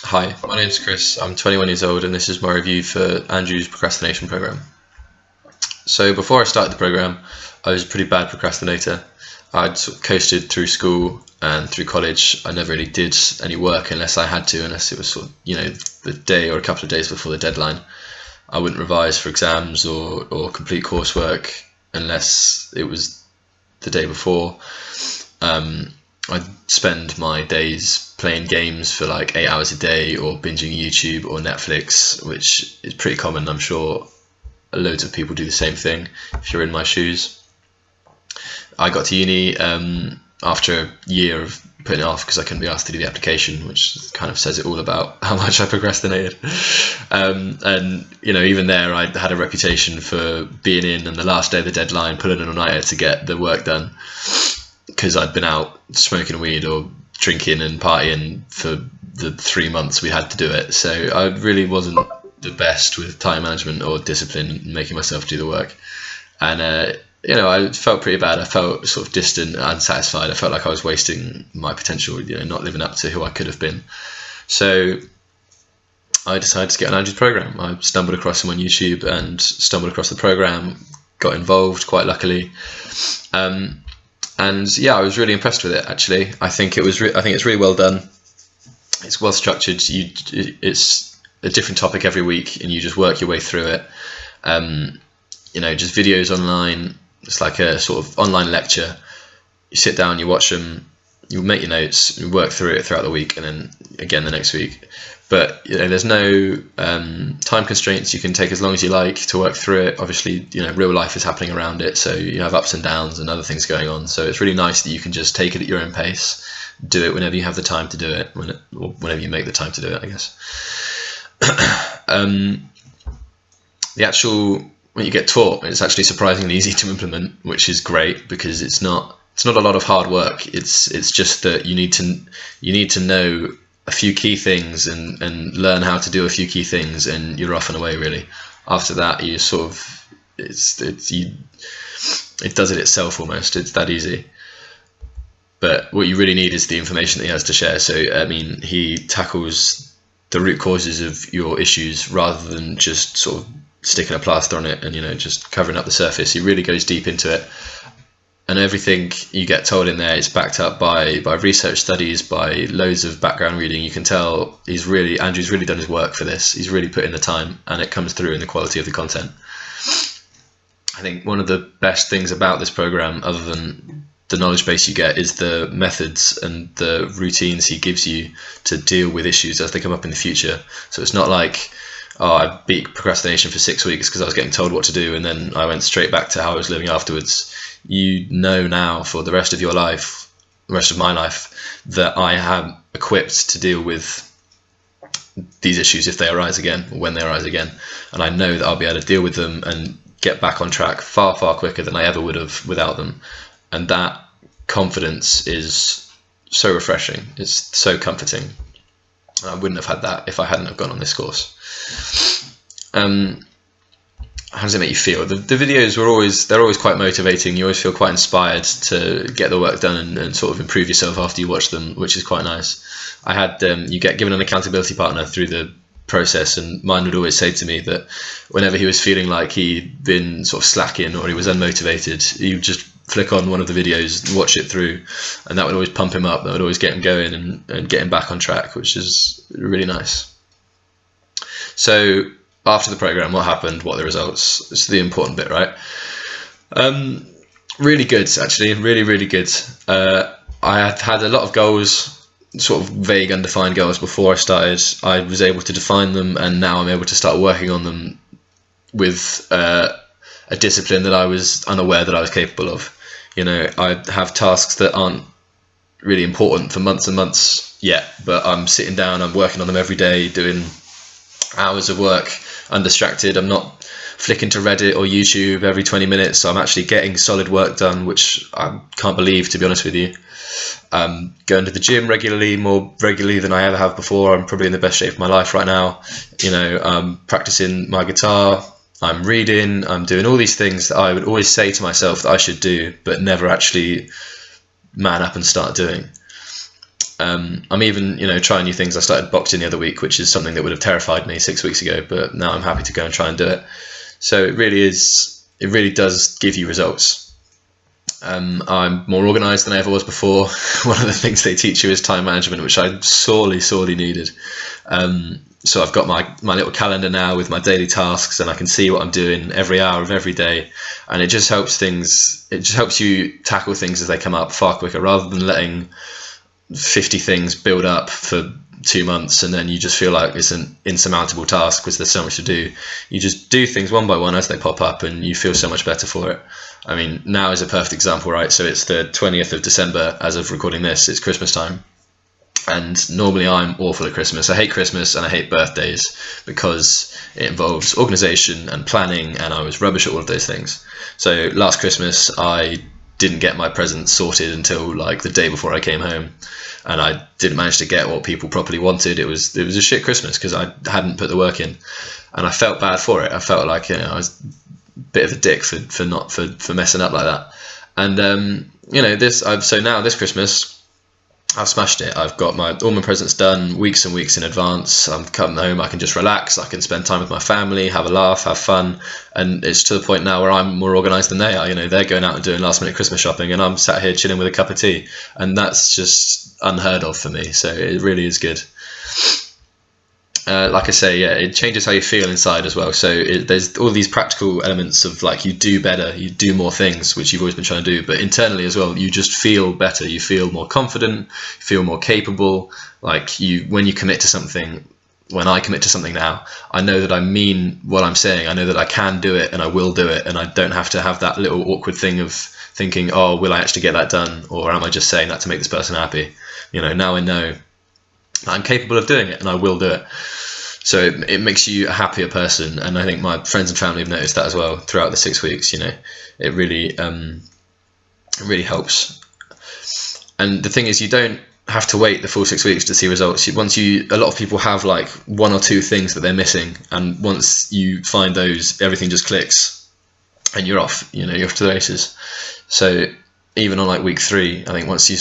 Hi, my name's Chris. I'm 21 years old, and this is my review for Andrew's procrastination program. So before I started the program, I was a pretty bad procrastinator. I'd sort of coasted through school and through college. I never really did any work unless I had to, unless it was sort of, the day or a couple of days before the deadline. I wouldn't revise for exams or complete coursework unless it was the day before. I'd spend my days playing games for like 8 hours a day, or binging YouTube or Netflix, which is pretty common. I'm sure loads of people do the same thing if you're in my shoes. I got to uni after a year of putting it off because I couldn't be asked to do the application, which kind of says it all about how much I procrastinated. And even there, I had a reputation for being in on the last day of the deadline, pulling an all-nighter to get the work done, because I'd been out smoking weed or drinking and partying for the 3 months we had to do it. So I really wasn't the best with time management or discipline, making myself do the work. And I felt pretty bad. I felt sort of distant, unsatisfied. I felt like I was wasting my potential, not living up to who I could have been. So I decided to get on Andrew's program. I stumbled across him on YouTube and stumbled across the program, got involved quite luckily. And yeah, I was really impressed with it. Actually, I think it's really well done. It's well structured. It's a different topic every week, and you just work your way through it. Just videos online. It's like a sort of online lecture. You sit down, you watch them, you make your notes, you work through it throughout the week, and then again the next week. But there's no time constraints. You can take as long as you like to work through it. Obviously, real life is happening around it, so you have ups and downs and other things going on. So it's really nice that you can just take it at your own pace, do it whenever you have the time to do it, or whenever you make the time to do it, I guess. When you get taught, it's actually surprisingly easy to implement, which is great because it's not a lot of hard work. It's just that you need to know a few key things and learn how to do a few key things, and you're off and away really. After that, you sort of it does it itself almost. It's that easy. But what you really need is the information that he has to share. So he tackles the root causes of your issues rather than just sort of sticking a plaster on it and just covering up the surface. He really goes deep into it. And everything you get told in there is backed up by research studies, by loads of background reading. You can tell Andrew's really done his work for this. He's really put in the time, and it comes through in the quality of the content. I think one of the best things about this program, other than the knowledge base you get, is the methods and the routines he gives you to deal with issues as they come up in the future. So it's not like, I beat procrastination for 6 weeks because I was getting told what to do, and then I went straight back to how I was living afterwards. You know now for the rest of your life, the rest of my life, that I am equipped to deal with these issues if they arise again, or when they arise again. And I know that I'll be able to deal with them and get back on track far, far quicker than I ever would have without them. And that confidence is so refreshing. It's so comforting. I wouldn't have had that if I hadn't have gone on this course. How does it make you feel? The videos they're always quite motivating. You always feel quite inspired to get the work done and sort of improve yourself after you watch them, which is quite nice. You get given an accountability partner through the process, and mine would always say to me that whenever he was feeling like he'd been sort of slacking or he was unmotivated, he would just flick on one of the videos and watch it through, and that would always pump him up. That would always get him going and get him back on track, which is really nice. So after the program, what happened? What are the results? It's the important bit, right? Really good, actually. Really, really good. I had a lot of goals, sort of vague, undefined goals before I started. I was able to define them, and now I'm able to start working on them with a discipline that I was unaware that I was capable of. I have tasks that aren't really important for months and months yet, but I'm sitting down, I'm working on them every day, doing hours of work undistracted. I'm not flicking to Reddit or YouTube every 20 minutes, so I'm actually getting solid work done, which I can't believe, to be honest with you. Going to the gym more regularly than I ever have before. I'm probably in the best shape of my life right now. I'm practicing my guitar, I'm reading, I'm doing all these things that I would always say to myself that I should do, but never actually man up and start doing. I'm even, trying new things. I started boxing the other week, which is something that would have terrified me 6 weeks ago, but now I'm happy to go and try and do it. So it really does give you results. I'm more organised than I ever was before. One of the things they teach you is time management, which I sorely needed. So I've got my little calendar now with my daily tasks, and I can see what I'm doing every hour of every day, and it just helps you tackle things as they come up far quicker, rather than letting 50 things build up for 2 months and then you just feel like it's an insurmountable task because there's so much to do. You just do things one by one as they pop up, and you feel so much better for it. I mean, now is a perfect example, right? So it's the 20th of December as of recording this. It's Christmas time. And normally I'm awful at Christmas. I hate Christmas and I hate birthdays because it involves organisation and planning, and I was rubbish at all of those things. So last Christmas I didn't get my presents sorted until like the day before I came home, and I didn't manage to get what people properly wanted. It was a shit Christmas because I hadn't put the work in, and I felt bad for it. I felt like I was a bit of a dick for messing up like that. And so now this Christmas I've smashed it. I've got all my presents done weeks and weeks in advance. I'm coming home, I can just relax, I can spend time with my family, have a laugh, have fun, and it's to the point now where I'm more organised than they are. They're going out and doing last minute Christmas shopping, and I'm sat here chilling with a cup of tea, and that's just unheard of for me. So it really is good. Like I say, yeah, it changes how you feel inside as well. So there's all these practical elements of like you do better, you do more things, which you've always been trying to do, but internally as well, you just feel better. You feel more confident, you feel more capable. Like when you commit to something, when I commit to something now, I know that I mean what I'm saying. I know that I can do it and I will do it, and I don't have to have that little awkward thing of thinking, oh, will I actually get that done, or am I just saying that to make this person happy? Now I know I'm capable of doing it and I will do it. So it makes you a happier person, and I think my friends and family have noticed that as well throughout the 6 weeks. It really helps. And the thing is, you don't have to wait the full 6 weeks to see results. A lot of people have like one or two things that they're missing, and once you find those, everything just clicks, and you're off. You're off to the races. So even on like week 3, I think once I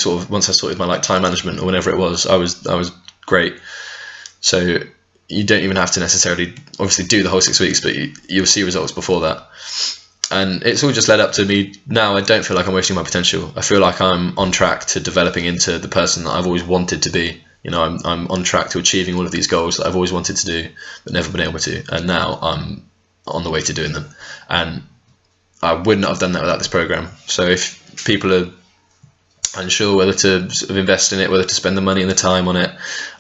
sorted my like time management or whatever it was, I was great. So you don't even have to necessarily obviously do the whole 6 weeks, but you'll see results before that. And it's all just led up to me now. I don't feel like I'm wasting my potential. I feel like I'm on track to developing into the person that I've always wanted to be. I'm on track to achieving all of these goals that I've always wanted to do but never been able to, and now I'm on the way to doing them. And I would not have done that without this program. So if people are unsure whether to sort of invest in it, whether to spend the money and the time on it,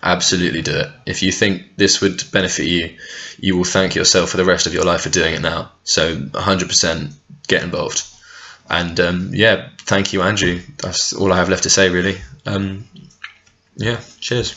absolutely do it. If you think this would benefit you, you will thank yourself for the rest of your life for doing it now. So 100% get involved. And thank you, Andrew. That's all I have left to say, really. Cheers.